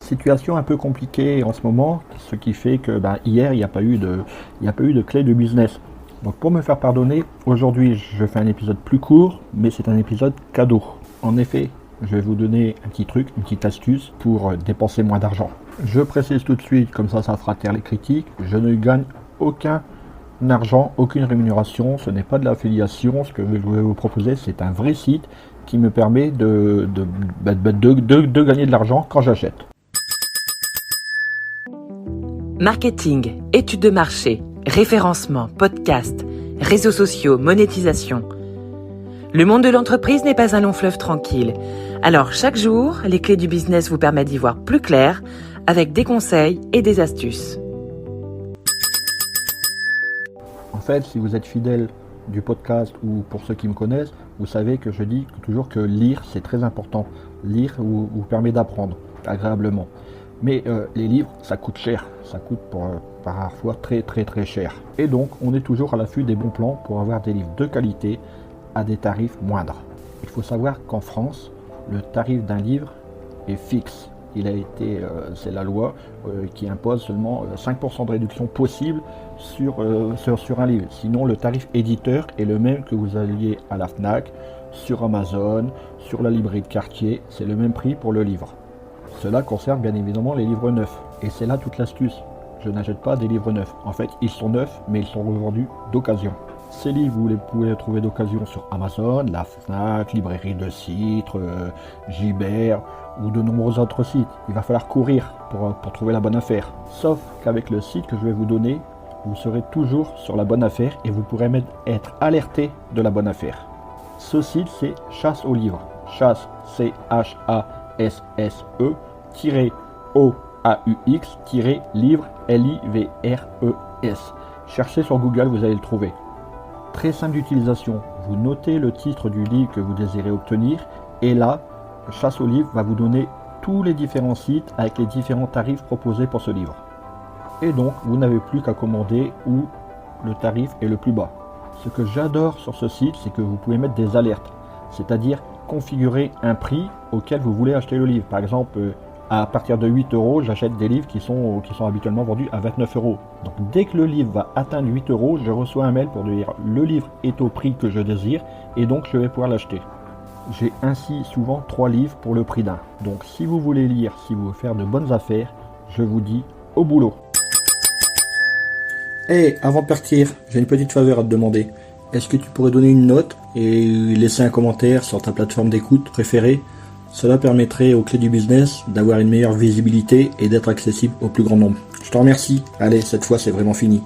Situation un peu compliquée en ce moment, ce qui fait que hier il n'y a pas eu de clé de business. Donc pour me faire pardonner, aujourd'hui je fais un épisode plus court, mais c'est un épisode cadeau. En effet, je vais vous donner un petit truc, une petite astuce pour dépenser moins d'argent. Je précise tout de suite, comme ça fera taire les critiques, je ne gagne aucun argent, aucune rémunération, ce n'est pas de l'affiliation. Ce que je vais vous proposer, c'est un vrai site qui me permet de gagner de l'argent quand j'achète. Marketing, études de marché, référencement, podcast, réseaux sociaux, monétisation. Le monde de l'entreprise n'est pas un long fleuve tranquille. Alors chaque jour, les clés du business vous permettent d'y voir plus clair avec des conseils et des astuces. En fait, si vous êtes fidèle du podcast ou pour ceux qui me connaissent, vous savez que je dis toujours que lire c'est très important. Lire vous permet d'apprendre agréablement. Mais les livres, ça coûte cher. Ça coûte parfois très cher. Et donc, on est toujours à l'affût des bons plans pour avoir des livres de qualité à des tarifs moindres. Il faut savoir qu'en France, le tarif d'un livre est fixe. C'est la loi qui impose seulement 5% de réduction possible sur un livre. Sinon, le tarif éditeur est le même que vous alliez à la Fnac, sur Amazon, sur la librairie de quartier. C'est le même prix pour le livre. Cela concerne bien évidemment les livres neufs. Et c'est là toute l'astuce. Je n'achète pas des livres neufs. En fait, ils sont neufs, mais ils sont revendus d'occasion. Ces livres, vous pouvez les trouver d'occasion sur Amazon, la Fnac, librairie de Citre, Gibert ou de nombreux autres sites. Il va falloir courir pour trouver la bonne affaire. Sauf qu'avec le site que je vais vous donner, vous serez toujours sur la bonne affaire et vous pourrez même être alerté de la bonne affaire. Ce site, c'est Chasse aux livres. Chasse, C-H-A-S-S-E, O-A-U-X, livre, L-I-V-R-E-S. Cherchez sur Google, vous allez le trouver. Très simple d'utilisation. Vous notez le titre du livre que vous désirez obtenir et là, Chasse aux livres va vous donner tous les différents sites avec les différents tarifs proposés pour ce livre. Et donc, vous n'avez plus qu'à commander où le tarif est le plus bas. Ce que j'adore sur ce site, c'est que vous pouvez mettre des alertes, c'est-à-dire configurer un prix auquel vous voulez acheter le livre. Par exemple, à partir de 8 €, j'achète des livres qui sont habituellement vendus à 29 €. Donc dès que le livre va atteindre 8 €, je reçois un mail pour dire le livre est au prix que je désire et donc je vais pouvoir l'acheter. J'ai ainsi souvent 3 livres pour le prix d'un. Donc si vous voulez lire, si vous voulez faire de bonnes affaires, je vous dis au boulot. Avant de partir, j'ai une petite faveur à te demander. Est-ce que tu pourrais donner une note et laisser un commentaire sur ta plateforme d'écoute préférée ? Cela permettrait aux clés du business d'avoir une meilleure visibilité et d'être accessible au plus grand nombre. Je te remercie. Allez, cette fois c'est vraiment fini.